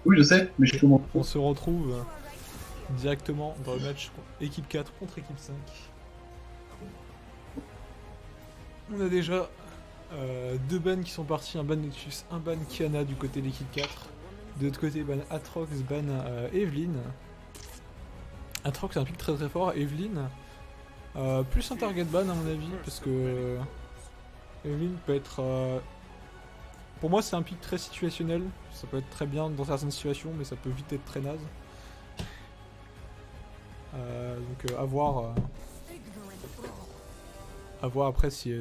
Oui, je sais, mais je Et commence. on se retrouve directement dans le match équipe 4 contre équipe 5. On a déjà deux bans qui sont partis, un ban Nexus, un ban Kiana du côté de l'équipe 4. De l'autre côté, ban Atrox, ban Evelyn. Atrox c'est un pick très très fort, Evelyn plus un target ban à mon avis, parce que Evelyn peut être... pour moi c'est un pick très situationnel, ça peut être très bien dans certaines situations, mais ça peut vite être très naze. Donc à voir après si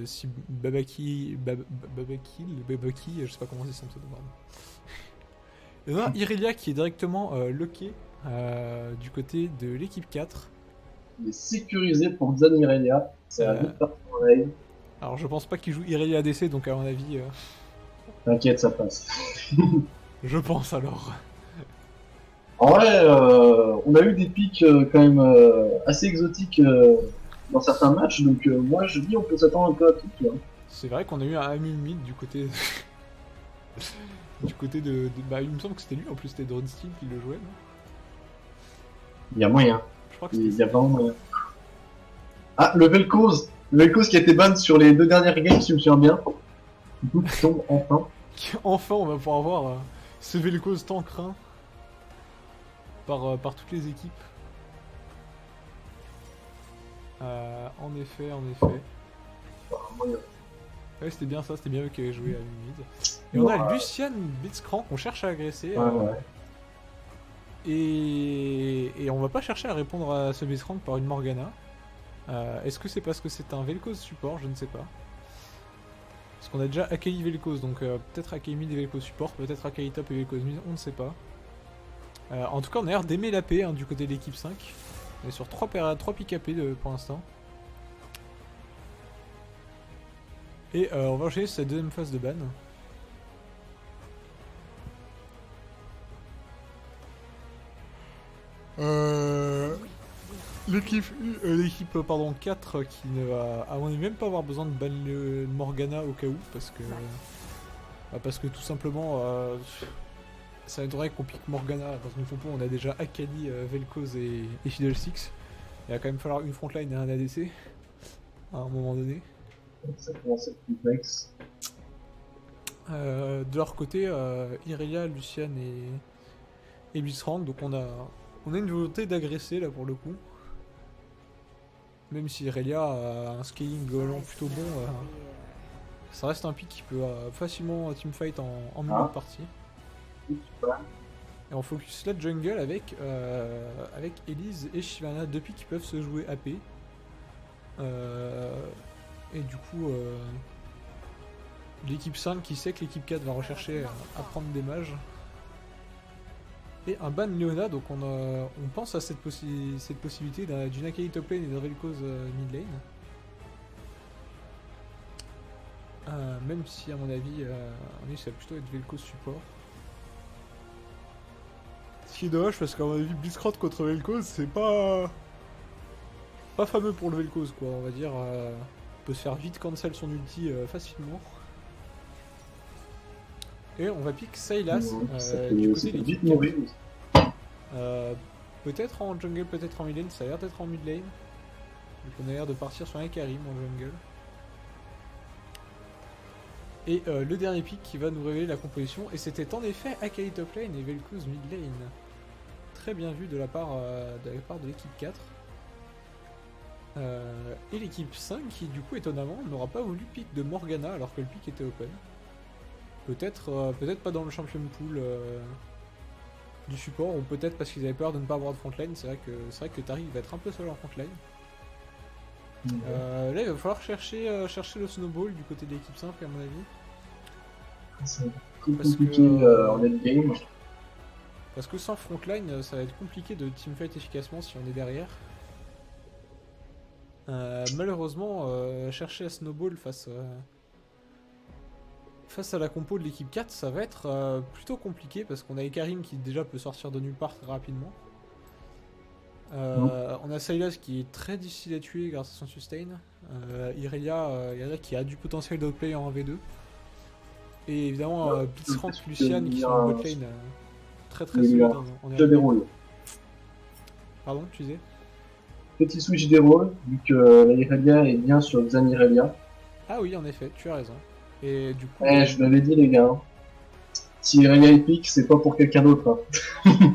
Babaki, je sais pas comment c'est son pseudo, pardon. Et on a Irelia qui est directement locké du côté de l'équipe 4. Il est sécurisé pour Xanirelia. Ça va Euh, vite partir en live. alors je pense pas qu'il joue Irelia ADC, donc à mon avis, T'inquiète, ça passe. je pense alors. En vrai, on a eu des pics quand même assez exotiques dans certains matchs, donc moi je dis on peut s'attendre un peu à tout. Tu vois. C'est vrai qu'on a eu un Amil Mid du côté du côté bah il me semble que c'était lui en plus, c'était Drunsteel qui le jouait, non? Il y a moyen. Je crois que c'était Il y ça. a vraiment moyen. Ah, le Vel'Koz. Le Vel'Koz qui a été ban sur les deux dernières games, si je me souviens bien. Du coup, qui tombe enfin. Enfin on va pouvoir voir ce Vel'Koz tant craint par toutes les équipes. En effet, en effet. Ouais, c'était bien ça, c'était bien eux qui avaient joué à mid. Et on Bon, a Lucian Blitzcrank qu'on cherche à agresser. ouais, ouais. Et on va pas chercher à répondre à ce Blitzcrank par une Morgana. Est-ce que c'est parce que c'est un Vel'Koz support? Je ne sais pas. Parce qu'on a déjà Akai Vel'Koz, donc peut-être Akai mid et Vel'Koz support, peut-être Akai top et Vel'Koz mid, on ne sait pas. En tout cas, on a l'air d'aimer la paix du côté de l'équipe 5. On est sur 3 pick AP pour l'instant. Et on va enchaîner sur cette deuxième phase de ban. L'équipe 4 qui ne va à mon avis même pas avoir besoin de ban le Morgana au cas où parce que tout simplement ça aiderait qu'on pique Morgana dans une compo on a déjà Akali, Vel'Koz et Fiddlesticks. Il va quand même falloir une frontline et un ADC à un moment donné. Ça commence à être complexe. De leur côté, Irelia, Lucian et Blitzcrank, donc on a une volonté d'agresser là pour le coup. Même si Irelia a un scaling globalement plutôt bon, ça reste un pick qui peut facilement teamfight en milieu de Ah, partie. super. Et on focus la jungle avec Elise et Shyvana, deux picks qui peuvent se jouer AP. Et du coup, l'équipe 5 qui sait que l'équipe 4 va rechercher à prendre des mages. Et un ban Leona, donc on pense à cette possibilité d'une Akai top lane et d'un Vel'Koz mid lane. Même si à mon avis, ça va plutôt être Vel'Koz support. Ce qui est dommage parce qu'à mon avis, Blitzcrank contre Vel'Koz, c'est pas fameux pour le Vel'Koz quoi, on va dire. Peut se faire vite cancel son ulti facilement. Et on va pick Sylas du Ça côté de peut vite l'équipe 4. mourir. Peut-être en jungle, peut-être en mid lane, ça a l'air d'être en mid lane. Donc on a l'air de partir sur un Karim en jungle. Et le dernier pick qui va nous révéler la composition, et c'était en effet Akai top lane et Vel'Koz mid lane. Très bien vu de la part de l'équipe 4. Et l'équipe 5 qui du coup étonnamment n'aura pas voulu pick de Morgana alors que le pick était open. Peut-être pas dans le champion pool du support, ou peut-être parce qu'ils avaient peur de ne pas avoir de frontline. C'est vrai que Tariq va être un peu seul en frontline. Là il va falloir chercher le snowball du côté de l'équipe 5 à mon avis. C'est très Parce que, compliqué en endgame. parce que sans frontline ça va être compliqué de teamfight efficacement si on est derrière. Malheureusement chercher à snowball face à la compo de l'équipe 4 ça va être plutôt compliqué parce qu'on a Ekarim qui déjà peut sortir de nulle part très rapidement. On a Sylas qui est très difficile à tuer grâce à son sustain. Irelia qui a du potentiel d'outplay en 1v2. Et évidemment Blitzcrank, Lucian qui sont en botlane. très très Il y solide a en je early game. déroule. Pardon, tu disais? Petit switch des rôles, vu que la Irelia est bien sur Xanirelia. Ah oui, en effet, tu as raison. Et du coup, Eh, je vous l'avais dit, les gars. Hein. Si Irelia est pique, c'est pas pour quelqu'un d'autre. Hein.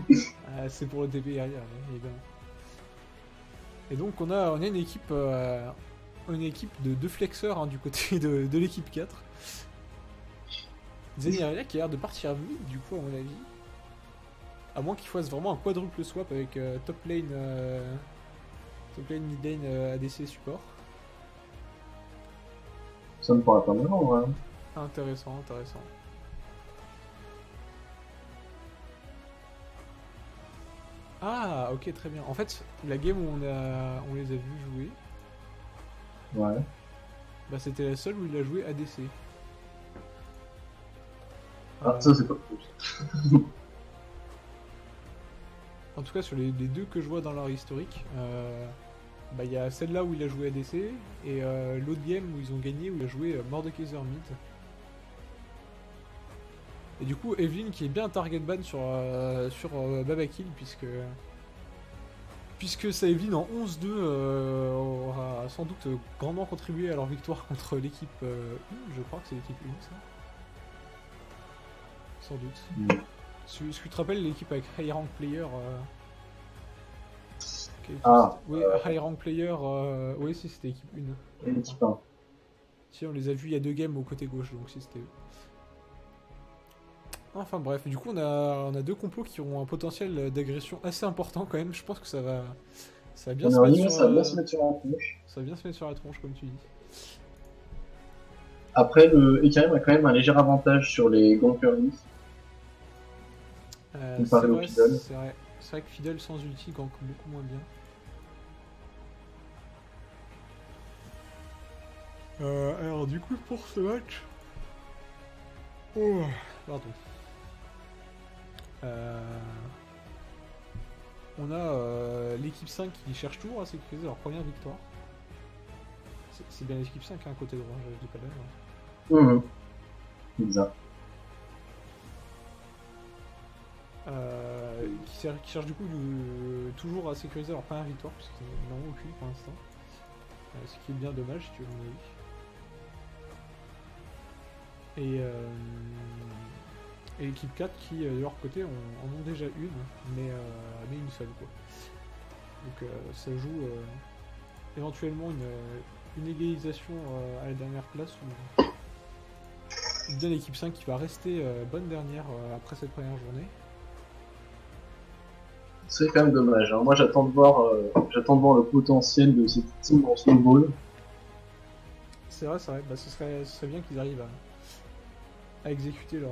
c'est pour le DP derrière, évidemment. Et donc on a une équipe de deux flexeurs hein, du côté de l'équipe 4. Zenirelia qui a l'air de partir mid du coup à mon avis. À moins qu'il fasse vraiment un quadruple swap avec top lane, mid lane, ADC support. Ça me paraît pas mal, en vrai. Intéressant, intéressant. Ah ok très bien. En fait la game où on les a vus jouer, Ouais. bah, c'était la seule où il a joué ADC. Ah, ça, c'est pas plus. En tout cas, sur les deux que je vois dans leur historique, bah, y a celle-là où il a joué ADC et l'autre game où ils ont gagné où il a joué Mordekaiser mid. Et du coup, Evelyn qui est bien target ban sur Babakill puisque sa Evelyn en 11-2 aura sans doute grandement contribué à leur victoire contre l'équipe 1. Je crois que c'est l'équipe 1 ça. Sans doute. Mm. Est-ce que tu te rappelles l'équipe avec High Rank Player Ah, oui, High Rank Player, oui, si c'était équipe 1. et l'équipe 1. Si, on les a vus il y a 2 games au côté gauche, donc si c'était eux. Enfin bref, du coup on a deux complots qui ont un potentiel d'agression assez important quand même. Je pense que ça va bien se mettre sur, Ça va bien se mettre sur la tronche. ça va bien se mettre sur la tronche comme tu dis. Après, le Ekarim a quand même un léger avantage sur les gankerly. C'est Comparé au vrai, Fiddle. c'est vrai que Fidel sans ulti gank beaucoup moins bien. Alors du coup pour ce match... Oh, pardon. On a l'équipe 5 qui cherche toujours à sécuriser leur première victoire. C'est bien l'équipe 5 hein, côté droit, je dis pas d'erreur. Exact. Qui cherche du coup toujours à sécuriser leur première victoire, puisqu'ils n'en ont aucune pour l'instant. Ce qui est bien dommage, si tu veux mon avis. Et l'équipe 4 qui, de leur côté, en ont déjà une, mais une seule, quoi. Donc ça joue éventuellement une égalisation à la dernière place, où bien l'équipe 5 qui va rester bonne dernière après cette première journée. C'est quand même dommage. Hein. Moi, j'attends de voir le potentiel de cette team en snowball. C'est vrai. Bah, ce serait bien qu'ils arrivent à exécuter leur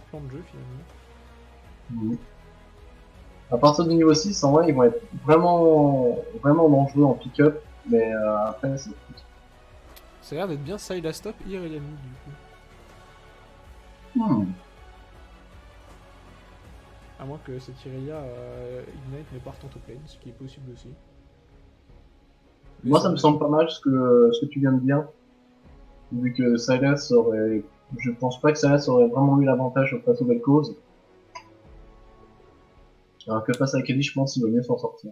plan de jeu finalement. À partir du niveau 6, en vrai, ils vont être vraiment dangereux en pick-up. Mais après, c'est... Ça a l'air d'être bien Sylas top, Ir et Yami du coup. À moins que cette Irelia Ignite ne parte en top lane, ce qui est possible aussi. Mais Moi, ça me semble pas mal ce que tu viens de dire. Vu que Sylas aurait... Je pense pas que Sylas aurait vraiment eu l'avantage face aux belles causes. Alors que face à Kelly, je pense qu'il vaut mieux s'en sortir.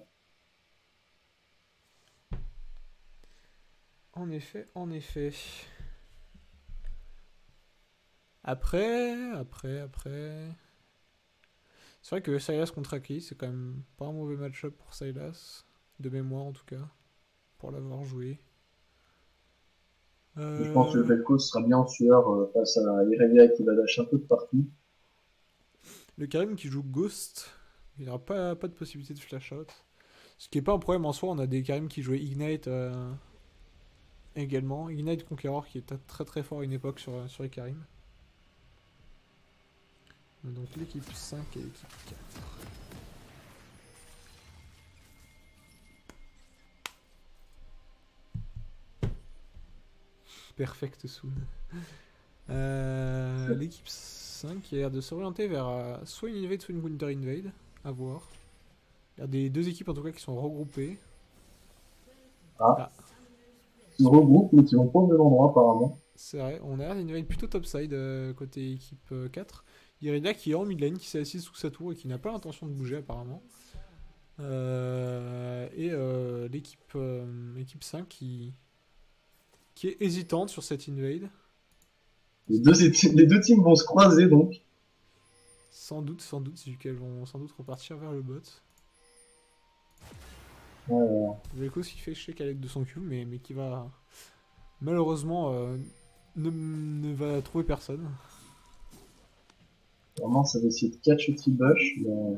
En effet. Après... C'est vrai que Sylas contre Aki, c'est quand même pas un mauvais match-up pour Sylas. De mémoire en tout cas. Pour l'avoir joué. Je pense que le belle cause sera bien en sueur face à Irelia qui va lâcher un peu de partout. Le Karim qui joue Ghost, il n'y aura pas de possibilité de flash out. Ce qui n'est pas un problème en soi, on a des Karim qui jouaient Ignite également. Ignite Conqueror qui était très très fort à une époque sur les Karim. Donc l'équipe 5 et l'équipe 4. Perfect soon. L'équipe 5 qui a l'air de s'orienter vers soit une invade, soit une winter invade. À voir. Il y a des deux équipes en tout cas qui sont regroupées. Ils se regroupent, mais qui vont pas au même endroit apparemment. C'est vrai, on a l'air d'une invade plutôt topside côté équipe 4. Irelia qui est en mid lane, qui s'est assise sous sa tour et qui n'a pas l'intention de bouger apparemment. L'équipe 5 qui est hésitante sur cette invade. Les deux teams vont se croiser donc. Sans doute, vu qu'elles vont sans doute repartir vers le bot. Vel'Koz qui fait échec avec de son Q, mais qui va malheureusement ne va trouver personne. Vraiment, ça va essayer de catch le T-Bush. Mais...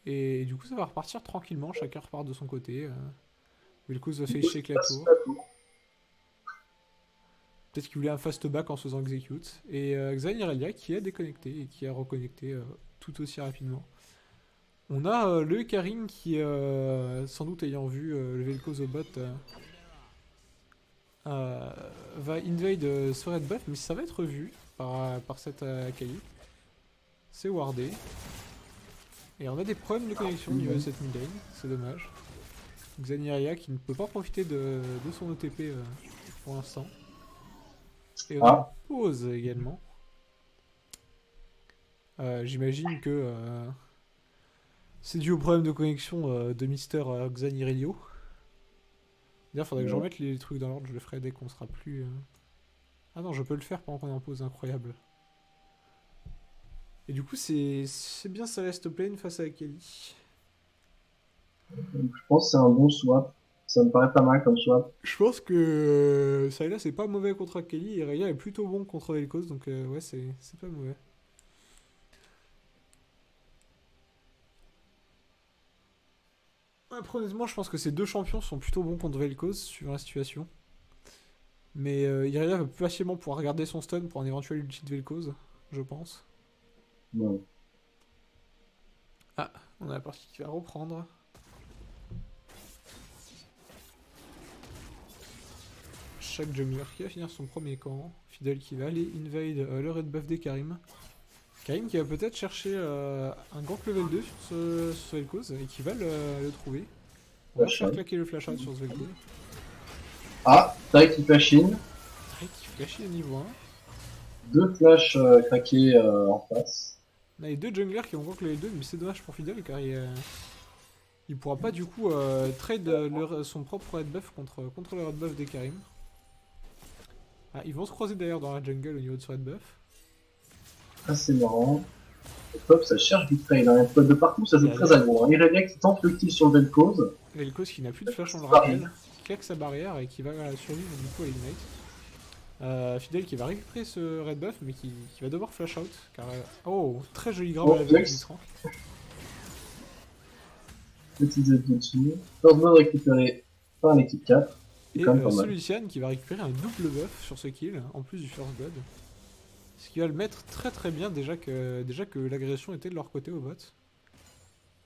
Et du coup, ça va repartir tranquillement, chacun repart de son côté. Vel'Koz va faire échec la tour. Peut-être qu'il voulait un fast back en se faisant execute. Et Xan Irelia qui a déconnecté et qui a reconnecté tout aussi rapidement. On a le Karim qui, sans doute ayant vu le Vel'Koz au bot, va invade ce red buff, mais ça va être vu par cette Akali. C'est wardé. Et on a des problèmes de connexion au niveau de cette mid lane, c'est dommage. Xan Irelia qui ne peut pas profiter de son OTP pour l'instant. Et on a une pause également. J'imagine que c'est dû au problème de connexion de Mister Xan Irelia. D'ailleurs, faudrait que je remette les trucs dans l'ordre, je le ferai dès qu'on sera plus... Ah non, je peux le faire pendant qu'on est en pause, incroyable. Et du coup, c'est bien ça reste plane face à Akali. Je pense que c'est un bon swap. Ça me paraît pas mal comme swap. Je pense que Sylas c'est pas mauvais contre Akali et Raya est plutôt bon contre Vel'Koz, donc ouais, c'est pas mauvais. Après, honnêtement, je pense que ces deux champions sont plutôt bons contre Vel'Koz, suivant la situation. Mais Irelia va plus facilement pouvoir garder son stun pour un éventuel ulti de Vel'Koz, je pense. Ouais. Ah, on a la partie qui va reprendre. Chaque jungler qui va finir son premier camp. Fidel qui va aller invade le red buff des Karim. Karim qui va peut-être chercher un gank level 2 sur ce Vel'Koz et qui va le trouver. On va faire claquer le flash out sur ce Vel'Koz. Ah, Tarek qui flash in. Tarek qui flash in au niveau 1. Deux flashs craqués en face. On a les deux junglers qui vont gank level 2, mais c'est dommage pour Fidel car il pourra pas du coup trade son propre red buff contre le red buff des Karim. Ah, ils vont se croiser d'ailleurs dans la jungle au niveau de ce red buff. Ah, c'est marrant. Hop, ça cherche du trade. Hein. De partout, ça joue très aggro. Hein. Irelia qui tente le kill sur Vel'Koz. Vel'Koz qui n'a plus de flash, on le rappelle. Qui claque sa barrière et qui va survivre du coup à l'ignite. Fidel qui va récupérer ce red buff, mais qui va devoir flash out. Car, oh, très joli grab à la vie du Trank. Petite Z dessus. First blood récupéré par l'équipe 4. Et ce Lucian qui va récupérer un double buff sur ce kill, en plus du first blood. Ce qui va le mettre très très bien déjà que l'agression était de leur côté au bot.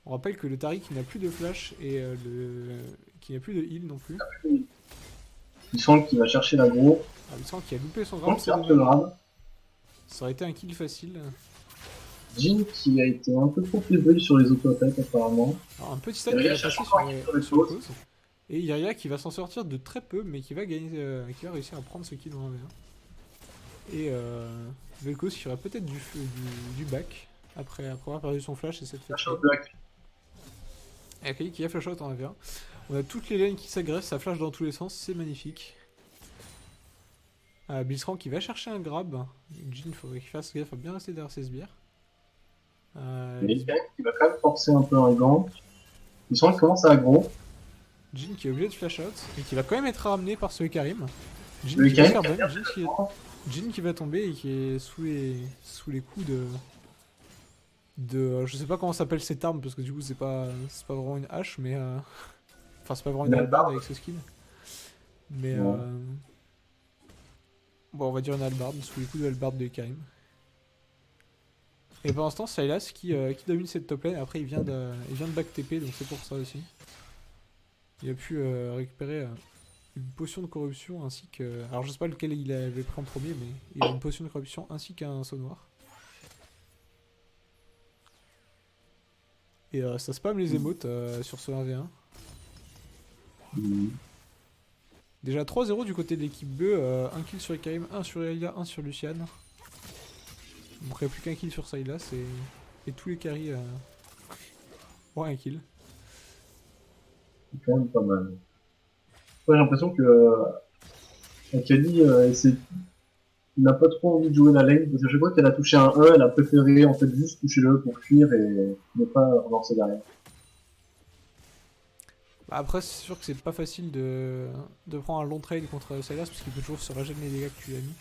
On rappelle que le Tariq n'a plus de flash et qui n'a plus de heal non plus. Il sent qu'il va chercher l'aggro. Ah, il sent qu'il a loupé son grab. Ça aurait été un kill facile. Jhin qui a été un peu trop fébrile sur les auto-attaques apparemment. Alors un petit stun qui va passer sur le cause. Et Irelia qui va s'en sortir de très peu mais qui va gagner, qui va réussir à prendre ce kill dans 1v1. Et Vel'Koz qui aura peut-être du back après avoir perdu son flash et cette flash. Et Akali qui a flash out en 1v1. On a toutes les lanes qui s'agressent, ça flash dans tous les sens, c'est magnifique. Blitzcrank qui va chercher un grab. Jhin, il faudrait qu'il fasse gaffe à bien rester derrière ses sbires. Il va quand même forcer un peu un gank. Il sent qu'il commence à aggro. Jhin qui est obligé de flash out et qui va quand même être ramené par ce Karim. Jhin qui va tomber et qui est sous les coups de je sais pas comment s'appelle cette arme parce que du coup c'est pas vraiment une hache mais enfin c'est pas vraiment une hallebarde avec ce skin. Mais bon on va dire une hallebarde sous les coups de hallebarde de Karim. Et pendant ce temps Sylas qui domine cette top lane, après il vient de back TP donc c'est pour ça aussi. Il a pu récupérer une potion de corruption ainsi que... Alors je sais pas lequel il avait pris en premier mais il a une potion de corruption ainsi qu'un saut noir. Et ça spam les émotes sur ce 1v1. Déjà 3-0 du côté de l'équipe B, un kill sur Karim, un sur Irelia, un sur Lucian. Il manquerait plus qu'un kill sur Sylas et tous les carries auraient un kill. C'est quand même pas mal. Ouais, j'ai l'impression que Akali il n'a pas trop envie de jouer la lane, parce que chaque fois qu'elle a touché un E, elle a préféré en fait juste toucher le E pour fuir et ne pas relancer derrière. Bah après, c'est sûr que c'est pas facile de prendre un long trade contre Sylas parce qu'il peut toujours se régénérer les dégâts que tu lui as mis.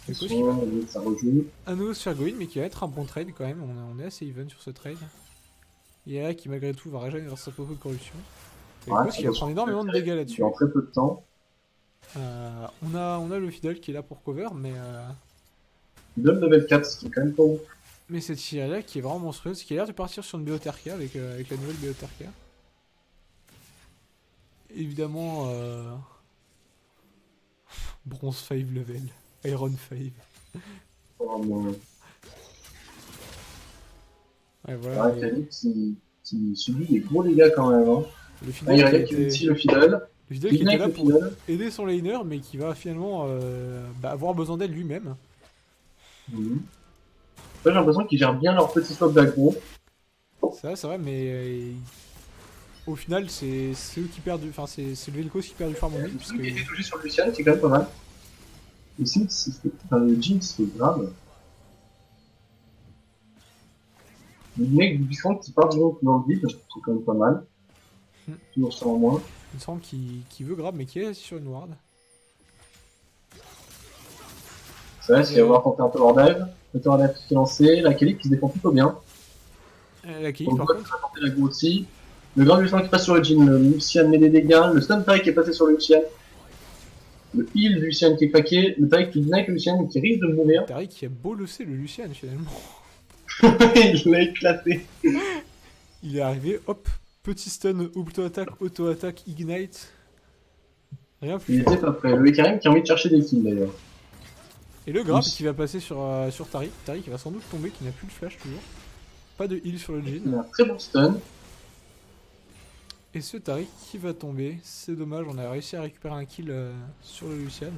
De Du coup, toute ce qui va façon, ça rejoue. à nouveau se faire go in, mais qui va être un bon trade quand même. On est assez even sur ce trade. Il y a qui malgré tout va régénérer grâce à sa propre corruption. Et Ouais, Ghost qui va prendre énormément de dégâts là-dessus. en très peu de temps. On a le Fiddle qui est là pour cover, Il donne level 4, ce qui est quand même pas ouf. mais cette Irelia qui est vraiment monstrueuse, qui a l'air de partir sur une Beoterkia avec la nouvelle Beoterkia. Évidemment, bronze 5 level, Iron 5. Ouais, Voilà, Akali qui subit des gros dégâts quand même. Hein. le Ah, il y Fiddle a qui qui utilise le Fiddle. qui était là Le pour Fiddle. aider son laner, mais qui va finalement avoir besoin d'aide lui-même. Mhm. J'ai l'impression qu'ils gèrent bien leur petit swap d'aggro. C'est vrai, mais au final, c'est eux qui perdent, enfin, c'est le Vel'Koz qui perd du farm en mid, Le puisque truc qui a été touché sur Lucian, c'est quand même pas mal. Le Six, le Jinx, c'est grave. Le mec du Biscant qui part donc dans le vide, c'est quand même pas mal. Toujours ça en moins. il me semble qu'il veut grab, mais qui est assis sur une ward. C'est vrai, s'il va avoir tenté un Tower Dive. Le Tower Dive qui est lancé, la Kelly qui se défend plutôt bien. La Kelly, On par voit contre, qu'il va tenter la go aussi. Le grand Lucian qui passe sur le Jin, le Lucian met des dégâts, le stun Taric qui est passé sur le Lucian. Le heal du Lucian qui est craqué, le Taric qui deny le Lucian qui risque de mourir. Taric qui a bolossé le Lucian finalement. Il l'a éclaté. Il est arrivé, hop, petit stun, auto-attaque, ignite. Rien plus. Il était pas prêt. Le Ekarim qui a envie de chercher des kills d'ailleurs. Et le grab Oui. qui va passer sur Taric. Taric qui va sans doute tomber, qui n'a plus de flash toujours. Pas de heal sur le Il Jin. a un très bon stun. Et ce Taric qui va tomber. C'est dommage, on a réussi à récupérer un kill sur le Lucian.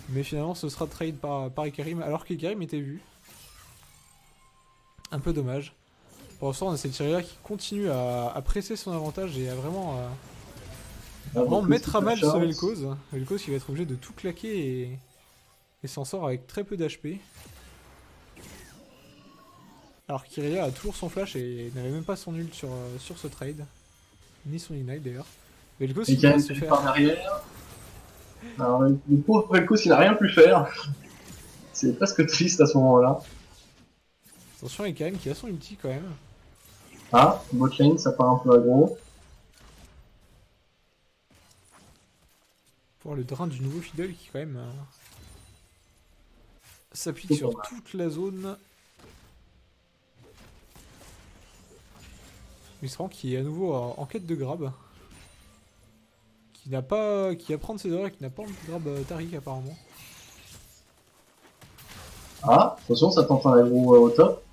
Mais finalement, ce sera trade par Ikarim, alors qu'Ikarim était vu. Un peu dommage. Pour l'instant, on a cette Irelia qui continue à presser son avantage et à vraiment mettre à mal ce Vel'Koz. Vel'Koz qui va être obligé de tout claquer et s'en sort avec très peu d'HP. Alors qu'Irelia a toujours son flash et n'avait même pas son ult sur ce trade. Ni son ignite d'ailleurs. Vel'Koz qui va se faire... par derrière. Alors, le pauvre Vel'Koz, il a rien pu faire. C'est presque triste à ce moment-là. Attention, Ikarim qui a son ulti quand même. Ah, botlane, ça part un peu aggro. Pour le drain du nouveau Fiddle qui quand même s'applique sur toute la zone. Misran qui est à nouveau en quête de grab. Qui apprend de ses erreurs et qui n'a pas envie de grab Taric apparemment. Ah, attention, ça tente un aggro au top.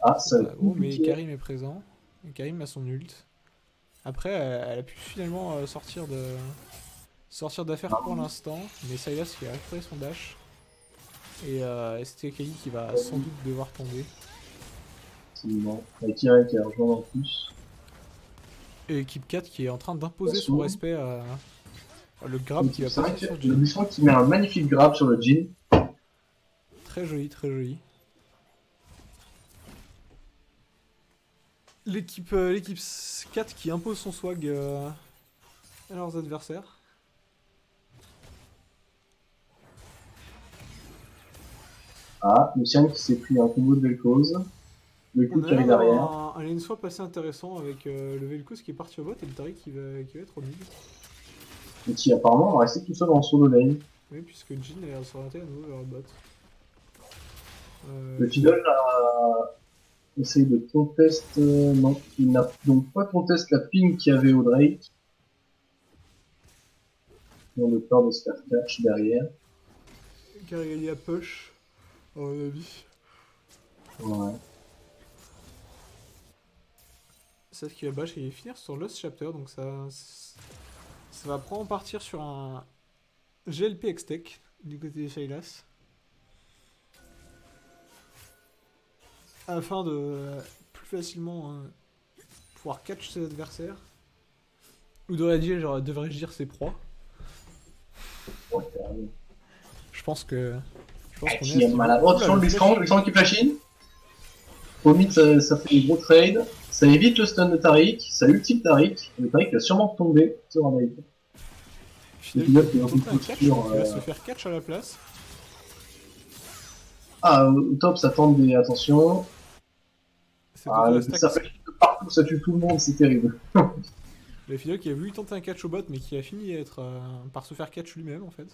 Ah, ça va être Mais compliqué. Karim est présent. Et Karim a son ult. Après, elle a pu finalement sortir d'affaire pour l'instant. Mais Sylas qui a récupéré son dash. Et c'était Kelly qui va sans doute devoir tomber. Absolument. Avec Irene qui a rejoint en plus. Et équipe 4 qui est en train d'imposer son respect à le grab qui va C'est vrai passer que sur le Jin. Biscant qui met un magnifique grab sur le Jin. Très joli, très joli. L'équipe 4 qui impose son swag à leurs adversaires. Ah, Lucian qui s'est pris un combo de Vel'Koz. Le coup On qui arrive a derrière. un lane swap assez intéressant avec le Vel'Koz qui est parti au bot et le Taric qui va être au mid. Et qui apparemment va rester tout seul en solo lane. Oui, puisque Jin a l'air de s'orienter à nouveau vers le bot. Le Fiddle essaye de contest. Non, il n'a donc pas contest la ping qu'il y avait au Drake. Ils ont de peur de se faire catch derrière. Car il y a push, à mon avis. Ouais. C'est ce qui va bash et finir sur Lost Chapter, donc ça va probablement partir sur un GLP X-Tech du côté des Sylas. afin de plus facilement pouvoir catch ses adversaires. Ou devrais-je dire ses proies. Ouais, carrément. Je pense que. Je pense qu'on est à Qui ce est niveau. malade. Oh, attention, le Blitzcrank qui flash in. Au mid, ça fait des gros trades. Ça évite le stun de Tariq. Ça ultime Tariq. Le Tariq va sûrement tomber sur un Raid. Fidel qui va tenter un catch, donc il va se faire catch à la place. Ah, au top, ça tente des. Attention. C'est Ah, la stack. ça fait partout, ça tue tout le monde, c'est terrible. Le Fidel qui a voulu tenter un catch au bot, mais qui a fini par se faire catch lui-même en fait.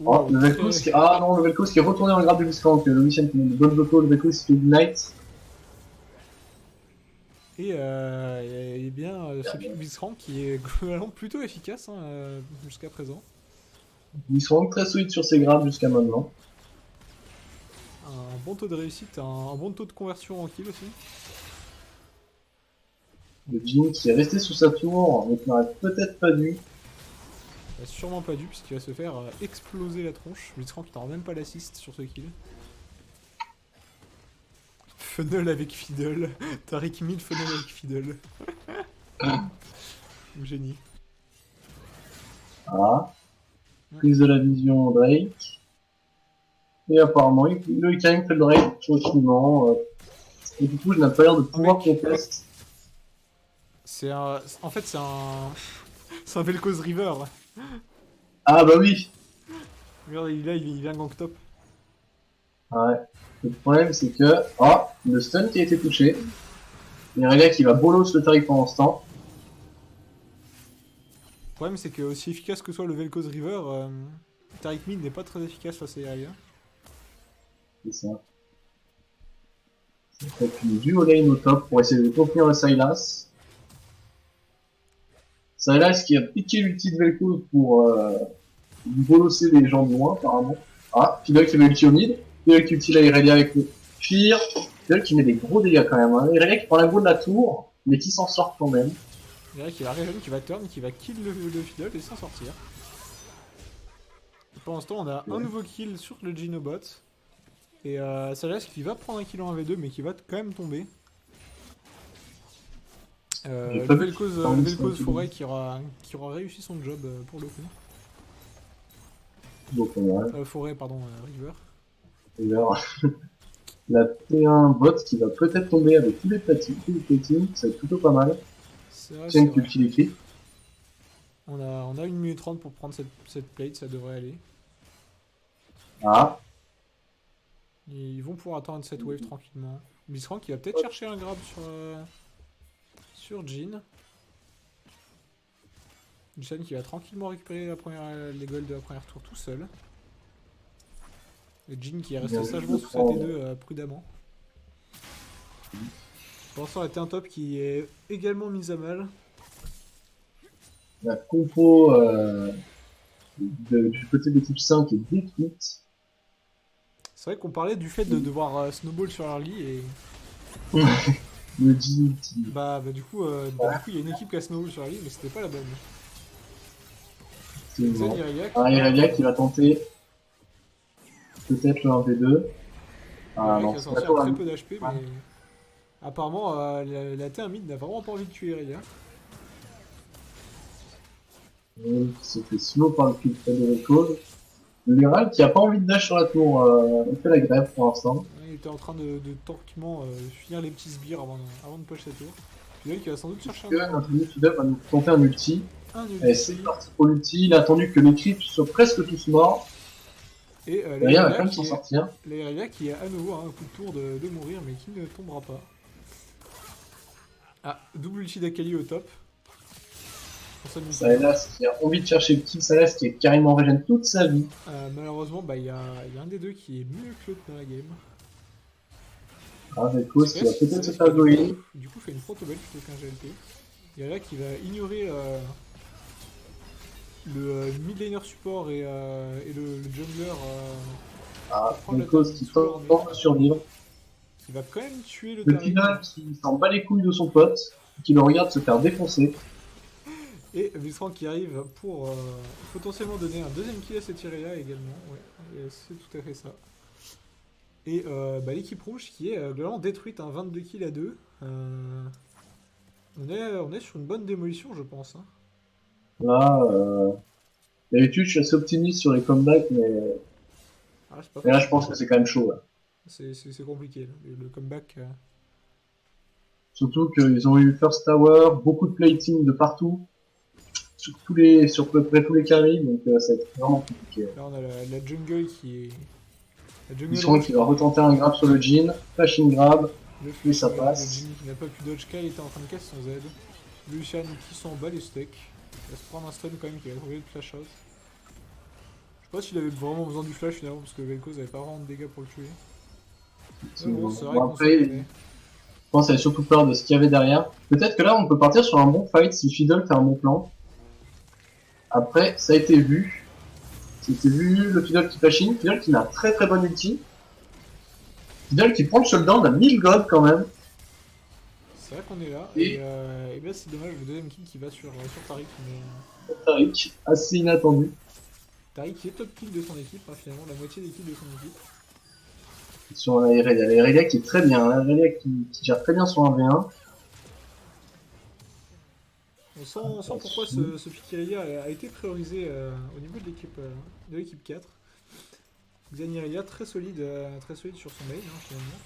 Oh, Wow, le Vel'Koz qui... Ah non, le Vel'Koz qui est retourné dans le grab du Blitzcrank. Le Lucien qui met une bonne auto, le Vel'Koz qui fait Ignite. Et bien, ce pick Blitzcrank qui est globalement plutôt efficace jusqu'à présent. Ils sont vraiment très solides sur ces grabs jusqu'à maintenant. Un bon taux de réussite, un bon taux de conversion en kill aussi. Le Jin qui est resté sous sa tour, mais qui n'aurait peut-être pas dû. Il a sûrement pas dû puisqu'il va se faire exploser la tronche. Blitzcrank qui n'aura même pas l'assist sur ce kill. Funnel avec Fiddle. Tariq mid funnel avec Fiddle. Génie. Ah. Prise de la vision Drake. Et apparemment, le Icarim fait le Drake tranquillement. Et du coup, je n'ai pas l'air de pouvoir contester. C'est un... En fait, c'est un... C'est un Vel'Koz River. Ah bah oui. Regarde, il vient gank top. Ouais. Le problème, c'est que... Oh, le stun qui a été touché. Il y a un gars qui va bolos le Tariq pendant ce temps. Le problème, c'est que aussi efficace que soit le Vel'Koz River, Tariq mid n'est pas très efficace face à Irelia. C'est ça. Ça fait une duo lane au top pour essayer de contenir le Sylas. Sylas qui a piqué l'ulti de Vel'Koz pour bolosser les gens de loin, apparemment. Ah, Fidel qui met l'ulti au mid. Fidel qui utilise la Irelia avec le Fear. Fidel qui met des gros dégâts quand même. Hein. Irelia qui prend la go de la tour, mais qui s'en sort quand même. Irelia qui va Raven, qui va turn, qui va kill le Fiddle et s'en sortir. Et pour l'instant, on a un nouveau kill sur le Genobot. Et Sylas qui va prendre un kill en 1v2, mais qui va quand même tomber. Le Vel'Koz Forêt qui aura réussi son job pour le coup. Donc, Forêt, pardon, River. D'ailleurs, la T1 bot qui va peut-être tomber avec tous les platines, ça va être plutôt pas mal. C'est vrai, Tiens, que tu l'écris. On a 1 minute 30 pour prendre cette plate, ça devrait aller. Ah. Ils vont pouvoir attendre cette wave tranquillement. Blitzcrank qui va peut-être chercher un grab sur Jhin. Lucien qui va tranquillement récupérer les golds de la première tour tout seul. Et Jhin qui est resté sagement sous sa T2 prudemment. Pour l'instant, la T1 top qui est également mise à mal. La compo du côté de l'équipe 5 est détruite. C'est vrai qu'on parlait du fait de devoir snowball sur early et... Le Jhin qui... du coup, il y a une équipe qui a snowball sur early, mais c'était pas la bonne. C'est Irelia qui va tenter peut-être le 1v2. Ah non, qui a sorti un très peu d'HP, mais apparemment la T1 mid n'a vraiment pas envie de tuer Irelia. Qui se fait slow par le kill de Vel'Koz. L'Ural qui a pas envie de dash sur la tour, il fait la grève pour l'instant. Il était en train de tranquillement finir les petits sbires avant de push sa tour. Fidel qui va sans doute chercher un Fidel va nous tenter un ulti. Et c'est parti pour l'ulti, il a attendu que les creeps soient presque tous morts. Et Irelia va quand même s'en sortir. Irelia qui a à nouveau un coup de tour de mourir mais qui ne tombera pas. Ah, double ulti d'Akali au top. Sylas qui a envie de chercher le kill, Sylas qui est carrément régène toute sa vie. Malheureusement, il y a un des deux qui est mieux que l'autre dans la game. Ah, Vel'Koz qui va peut-être se faire goïr. Du coup, fait une protobelle plutôt qu'un GLP. Irelia qui va ignorer le mid laner support et le jungler. Vel'Koz qui tente de survivre. Il va quand même tuer le Final qui s'en bat les couilles de son pote, qui le regarde se faire défoncer. Et Blitzcrank qui arrive pour potentiellement donner un deuxième kill à cette Irelia également. Ouais, c'est tout à fait ça. Et bah, l'équipe rouge qui est globalement détruite, hein, 22 kills à 2. On est sur une bonne démolition, je pense. Hein. Là, d'habitude, je suis assez optimiste sur les comebacks, Ah, c'est pas mais là, je facile. pense que c'est quand même chaud. Là. C'est compliqué, là. Le comeback. Surtout qu'ils ont eu First Tower, beaucoup de plating de partout, sur à peu près tous les carries, donc ça va être vraiment compliqué. Là, on a la jungle qui est. La Ils jungle seront rouge qui va retenter un grab sur le jean, flashing grab, le et flash, ça le passe. Jimmy qui n'a pas pu dodge Kai était en train de casser son Z. Lucian qui s'en bat les steaks. Il va se prendre un stun quand même qui va trouver le flash out. Je sais pas s'il avait vraiment besoin du flash finalement parce que Vel'Koz avait pas vraiment de dégâts pour le tuer. Mais bon, c'est vrai Bon, qu'on se après, connaît. je pense qu'elle avait surtout peur de ce qu'il y avait derrière. Peut-être que là, on peut partir sur un bon fight si Fiddle fait un bon plan. Après, ça a été vu. C'était vu le Fiddle qui flashing, Fiddle qui a un très très bon ulti. Fiddle qui prend le shutdown à 1000 gold quand même. C'est vrai qu'on est là. Et Et ben c'est dommage le deuxième kill qui va sur Tariq. Mais Tariq, assez inattendu. Tariq qui est top kill de son équipe, hein, finalement, la moitié des kills de son équipe. Sur la Irelia. La Irelia qui est très bien. La Irelia qui gère très bien son 1v1. On sent pourquoi ce pick Irelia a été priorisé au niveau de l'équipe 4. Xan Irelia très solide sur son main, hein, finalement.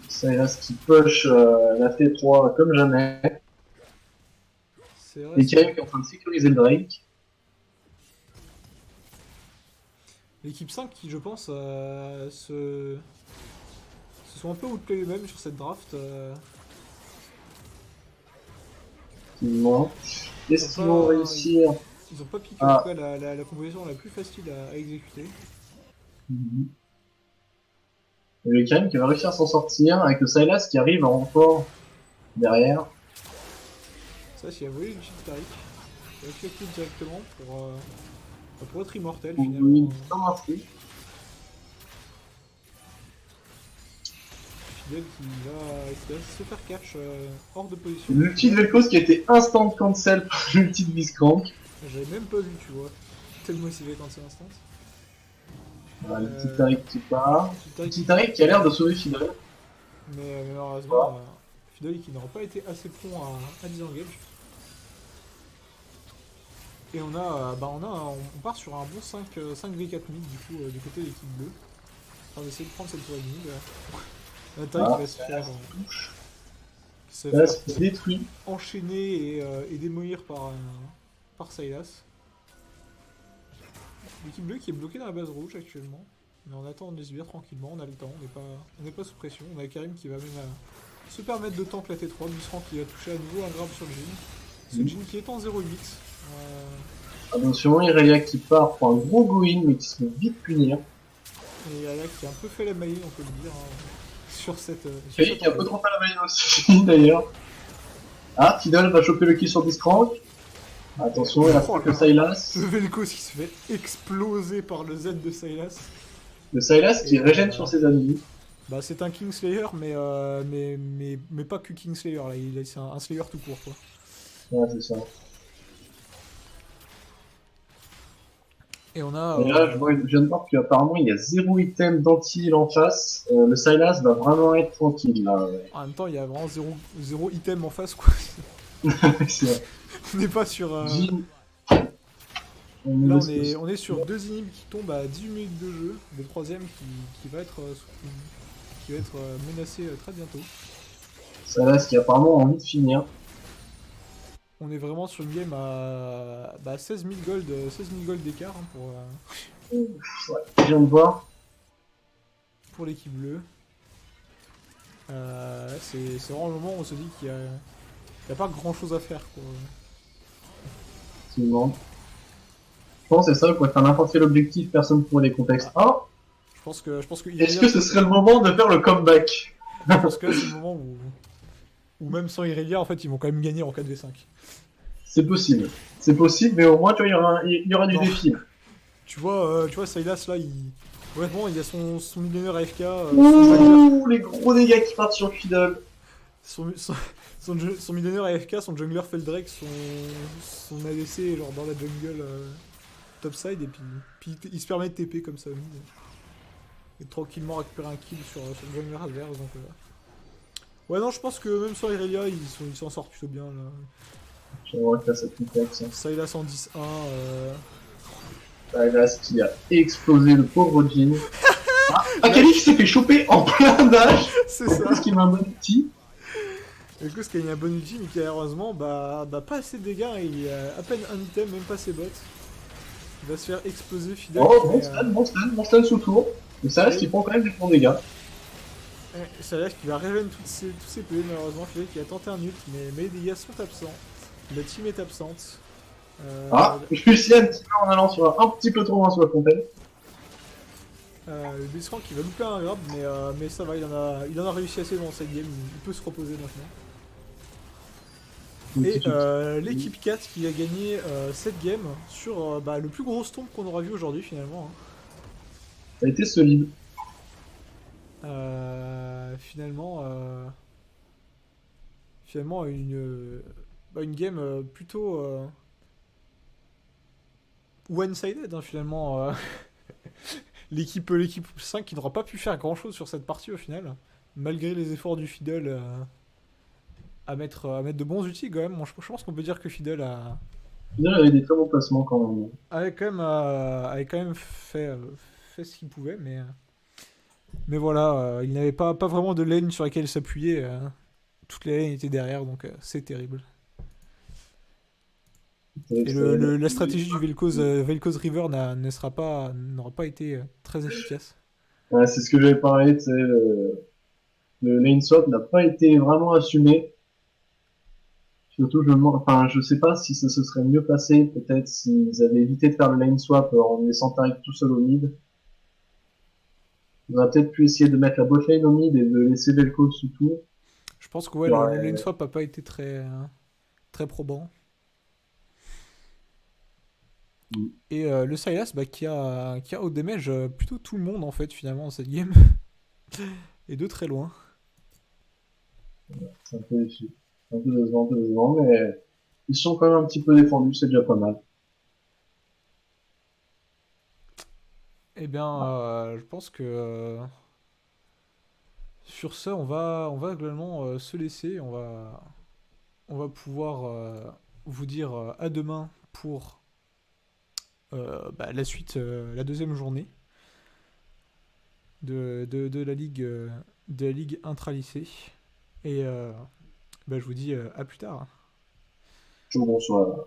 Sylas qui push la T3 comme jamais. C'est vrai. Et Karim qui est en train de sécuriser le Drake. L'équipe 5 qui, je pense, se sont un peu outplay eux-mêmes sur cette draft. Effectivement. Est-ce Ils qu'ils ont vont pas, réussir? ils ont pas piqué Ah. en tout cas la composition la plus facile à exécuter. Et le Karim qui va réussir à s'en sortir avec le Sylas qui arrive en renfort derrière. Ça, s'il a volé le cheat Tariq, il a cliqué directement pour être immortel Pour finalement. une comme un fou. Fidel qui va se faire catch hors de position. L'ulti de Vel'Koz qui a été instant cancel par l'ulti de Blitzcrank. J'avais même pas vu, tu vois. Tellement il s'est fait quand c'est instant. Voilà, le petit Tariq qui part. Le Petit petit Tariq qui a l'air de sauver Fidel. Mais malheureusement, Fidel qui n'aura pas été assez prompt à disengage. Et on part sur un bon 5v4 mid du coup du côté de l'équipe bleue. On va essayer de prendre cette tour mid. Un Tariq qui va se Là, faire c'est détruit. enchaîner et démolir par Sylas. L'équipe bleue qui est bloquée dans la base rouge actuellement. Mais on attend les sbires tranquillement, on a le temps, on n'est pas sous pression. On a Karim qui va même se permettre de tank la T3, Busran qui va toucher à nouveau un grab sur le Jin. Ce Jin qui est en 0-8. Attention, Irelia qui part pour un gros go-in mais qui se fait vite punir. Et Yaya qui a un peu fait la maille, on peut le dire, hein, sur cette. Faye qui a un peu trop fait la maille aussi d'ailleurs. Ah, Fidel va choper le kill sur Blitzcrank. Attention, il a fait que Sylas. Le Vel'Koz qui se fait exploser par le Z de Sylas. Le Sylas qui régène sur ses amis. Bah c'est un Kingslayer mais pas que Kingslayer là, c'est un Slayer tout court quoi. Ouais, c'est ça. Et on a. Et là, je viens de voir qu'apparemment il y a 0 item d'anti-heal en face. Le Sylas va vraiment être tranquille là. En même temps, il y a vraiment zéro item en face quoi. C'est vrai. On n'est pas sur. Jin. Là, on est sur deux inhibs qui tombent à 18 minutes de jeu. Le troisième qui va être menacé très bientôt. Sylas qui apparemment a envie de finir. On est vraiment sur une game à 16 000 gold d'écart hein, Ouais, je viens de voir. pour l'équipe bleue. C'est vraiment le moment où on se dit qu'il n'y a pas grand chose à faire. Quoi. Effectivement. Je pense que c'est ça, pour faire n'importe quel objectif, personne ne pourrait les contextes. Ah, Je pense que est-ce que ce serait le moment de faire le comeback? Je pense que là, c'est le moment où même sans Irelia, en fait, ils vont quand même gagner en 4v5. C'est possible. C'est possible, mais au moins, tu vois, il y aura du défi. Tu vois, Sylas, là, honnêtement, il y a son millionnaire AFK. Ouh, les gros dégâts qui partent sur Fiddle. Son millionnaire AFK, son jungler Feldrake, son ADC genre dans la jungle topside, et puis il se permet de TP comme ça au mid. et tranquillement récupérer un kill sur le jungler adverse. Donc, ouais, non, je pense que même sur Irelia, ils s'en sortent plutôt bien là. J'aimerais faire cette petite ça. Sylas en 10-1. Sylas qui a explosé le pauvre Jhin. Ah, Akali qui s'est fait choper en plein dash. C'est En plus ça. qui m'a un bon petit. Et du coup, qui a un bon ulti, mais qui malheureusement, pas assez de dégâts. Il a à peine un item, même pas ses bots. Il va se faire exploser Fidel. Oh, bon stun sous tour. Mais Sylas Oui. qui prend quand même des bons dégâts. Sylas qui va rejoindre tous ses PV, malheureusement. Fidel qui a tenté un ult, mais les dégâts sont absents. La team est absente. Ah, je suis un petit peu en allant sur un petit peu trop loin sur la fontaine. Le Blitzcrank qui va louper un grab, mais ça va, il en a réussi assez dans cette game. Il peut se reposer maintenant. Et l'équipe 4 qui a gagné cette game sur le plus gros stomp qu'on aura vu aujourd'hui finalement. Ça a été solide. Finalement une game plutôt one-sided finalement. L'équipe 5 qui n'aura pas pu faire grand chose sur cette partie au final, malgré les efforts du Fiddle à mettre de bons outils quand même. Bon, je pense qu'on peut dire que Fiddle Il avait des très bons placements quand même. avait quand même fait ce qu'il pouvait, mais voilà, il n'avait pas vraiment de lane sur laquelle s'appuyer. Toutes les lanes étaient derrière, donc c'est terrible. Et la stratégie du Vel'Koz River n'aura pas été très efficace. Ouais, c'est ce que j'avais parlé, tu sais, le lane swap n'a pas été vraiment assumé. Surtout, je sais pas si ça se serait mieux passé, peut-être s'ils avaient évité de faire le lane swap en laissant Taric tout seul au mid. Ils auraient peut-être pu essayer de mettre la bot lane au mid et de laisser Vel'Koz sous tour. Je pense que ouais, le lane swap n'a pas été très probant. Et le Sylas qui a outdamage plutôt tout le monde en fait finalement dans cette game. Et de très loin. C'est un peu déçu. Un peu décevant, mais ils sont quand même un petit peu défendus, c'est déjà pas mal. Eh bien, je pense que sur ce, on va globalement se laisser. On va pouvoir vous dire à demain pour la suite, la deuxième journée de la ligue intra-lycée. Et je vous dis à plus tard. Bonsoir.